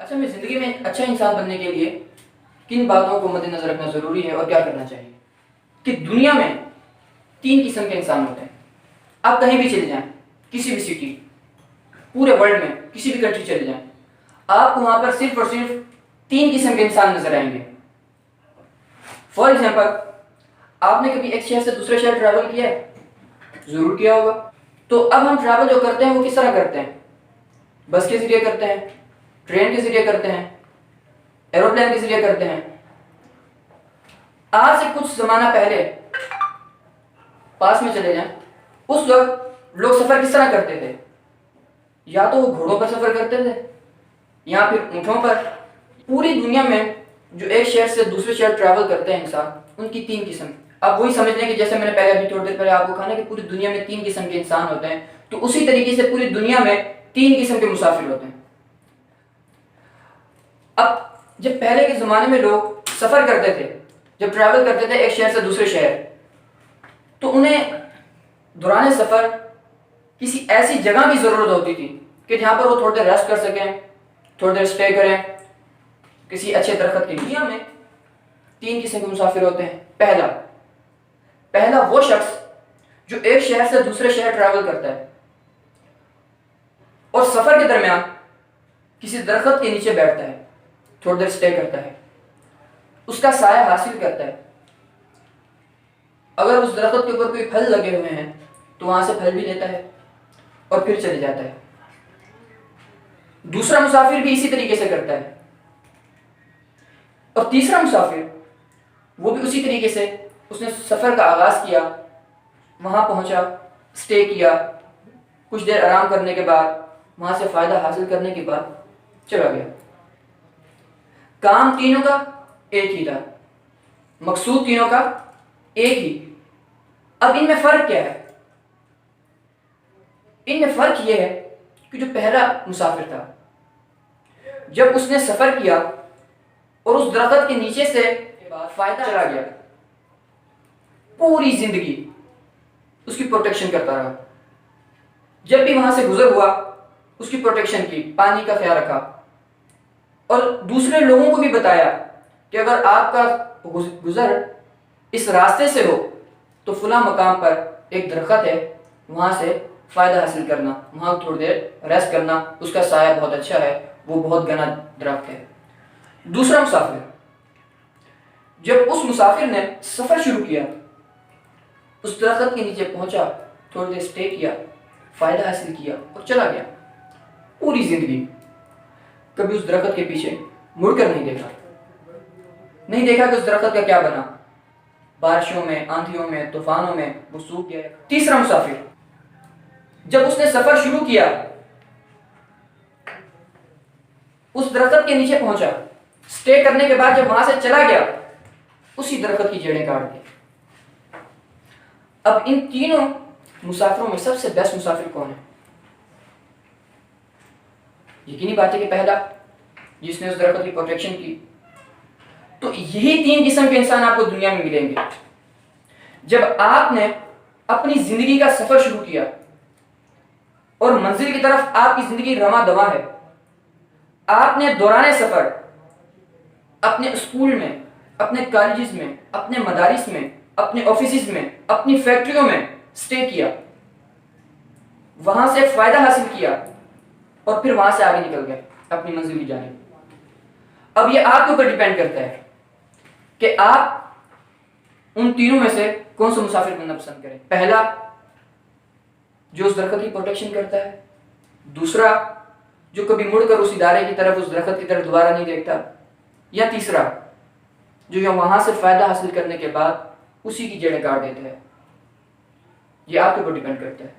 अच्छा, मैं ज़िंदगी में अच्छा इंसान बनने के लिए किन बातों को मद्देनज़र रखना ज़रूरी है और क्या करना चाहिए? कि दुनिया में 3 किस्म के इंसान होते हैं। आप कहीं भी चले जाएँ, किसी भी सिटी, पूरे वर्ल्ड में किसी भी कंट्री चले जाएँ, आपको वहाँ पर सिर्फ़ और सिर्फ़ 3 किस्म के इंसान नज़र आएँगे। फॉर एग्ज़ाम्पल, आपने कभी एक शहर से दूसरे शहर ट्रैवल किया है? ज़रूर किया होगा। तो अब हम ट्रैवल जो करते हैं वो किस तरह करते हैं? बस के ज़रिए करते हैं, ट्रेन के ज़रिए करते हैं, एरोप्लेन के ज़रिए करते हैं। आज से कुछ ज़माना पहले पास में चले जाएं, उस वक्त लोग सफ़र किस तरह करते थे? या तो वो घोड़ों पर सफ़र करते थे या फिर ऊँटों पर। पूरी दुनिया में जो एक शहर से दूसरे शहर ट्रैवल करते हैं इंसान, उनकी 3 किस्म। अब वही समझ लें कि जैसे मैंने पहले अभी थोड़ी देर पहले आपको कहा ना कि पूरी दुनिया में 3 किस्म के इंसान होते हैं, तो उसी तरीके से पूरी दुनिया में 3 किस्म के मुसाफिर होते हैं। अब जब पहले के ज़माने में लोग सफ़र करते थे, जब ट्रैवल करते थे एक शहर से दूसरे शहर, तो उन्हें दौरान सफ़र किसी ऐसी जगह की ज़रूरत होती थी कि जहाँ पर वो थोड़ी देर रेस्ट कर सकें, थोड़ी देर स्टे करें, किसी अच्छे दरख्त की। दुनिया में 3 किस्म के मुसाफिर होते हैं। पहला वो शख्स जो एक शहर से दूसरे शहर ट्रैवल करता है और सफ़र के दरमियान किसी दरख्त के नीचे बैठता है, थोड़ी देर स्टे करता है, उसका साया हासिल करता है। अगर उस दरख्त के ऊपर कोई फल लगे हुए हैं तो वहां से फल भी लेता है और फिर चले जाता है। दूसरा मुसाफिर भी इसी तरीके से करता है और तीसरा मुसाफिर वो भी उसी तरीके से, उसने सफ़र का आगाज़ किया, वहां पहुंचा, स्टे किया, कुछ देर आराम करने के बाद, वहां से फ़ायदा हासिल करने के बाद चला गया। काम तीनों का एक ही था, मकसूद तीनों का एक ही। अब इनमें फ़र्क क्या है? इनमें फ़र्क यह है कि जो पहला मुसाफिर था, जब उसने सफ़र किया और उस दरख्त के नीचे से फ़ायदा चला गया, पूरी ज़िंदगी उसकी प्रोटेक्शन करता रहा। जब भी वहां से गुजर हुआ उसकी प्रोटेक्शन की, पानी का ख्याल रखा और दूसरे लोगों को भी बताया कि अगर आपका गुजर इस रास्ते से हो तो फुला मकाम पर एक दरख्त है, वहां से फ़ायदा हासिल करना, वहां थोड़ी देर रेस्ट करना, उसका साया बहुत अच्छा है, वो बहुत घना दरख्त है। दूसरा मुसाफिर, जब उस मुसाफिर ने सफ़र शुरू किया, उस दरख्त के नीचे पहुंचा, थोड़ी देर स्टे किया, फ़ायदा हासिल किया और चला गया। पूरी ज़िंदगी कभी उस दरख्त के पीछे मुड़कर नहीं देखा कि उस दरख्त का क्या बना। बारिशों में, आंधियों में, तूफानों में वो सूख गया। तीसरा मुसाफिर, जब उसने सफ़र शुरू किया, उस दरख्त के नीचे पहुंचा, स्टे करने के बाद जब वहां से चला गया, उसी दरख्त की जड़ें काट दी। अब इन तीनों मुसाफिरों में सबसे बेस्ट मुसाफिर कौन है? यकीनी बात है कि पहला, जिसने उस दरख्त की प्रोटेक्शन की। तो यही 3 किस्म के इंसान आपको दुनिया में मिलेंगे। जब आपने अपनी जिंदगी का सफर शुरू किया और मंजिल की तरफ आपकी जिंदगी रमा दवा है, आपने दौरान सफर अपने स्कूल में, अपने कॉलेजेस में, अपने मदारिस में, अपने ऑफिस में, अपनी फैक्ट्रियों में स्टे किया, वहां से फायदा हासिल किया और फिर वहां से आगे निकल गए अपनी मंजिल की जानिब। अब ये आपके ऊपर डिपेंड करता है कि आप उन तीनों में से कौन सा मुसाफिर बनना पसंद करें। पहला, जो उस दरख्त की प्रोटेक्शन करता है। दूसरा, जो कभी मुड़कर उस इदारे की तरफ, उस दरख्त की तरफ दोबारा नहीं देखता। या तीसरा, जो वहां से फायदा हासिल करने के बाद उसी की जड़ें काट देता है। ये आपके ऊपर डिपेंड करता है।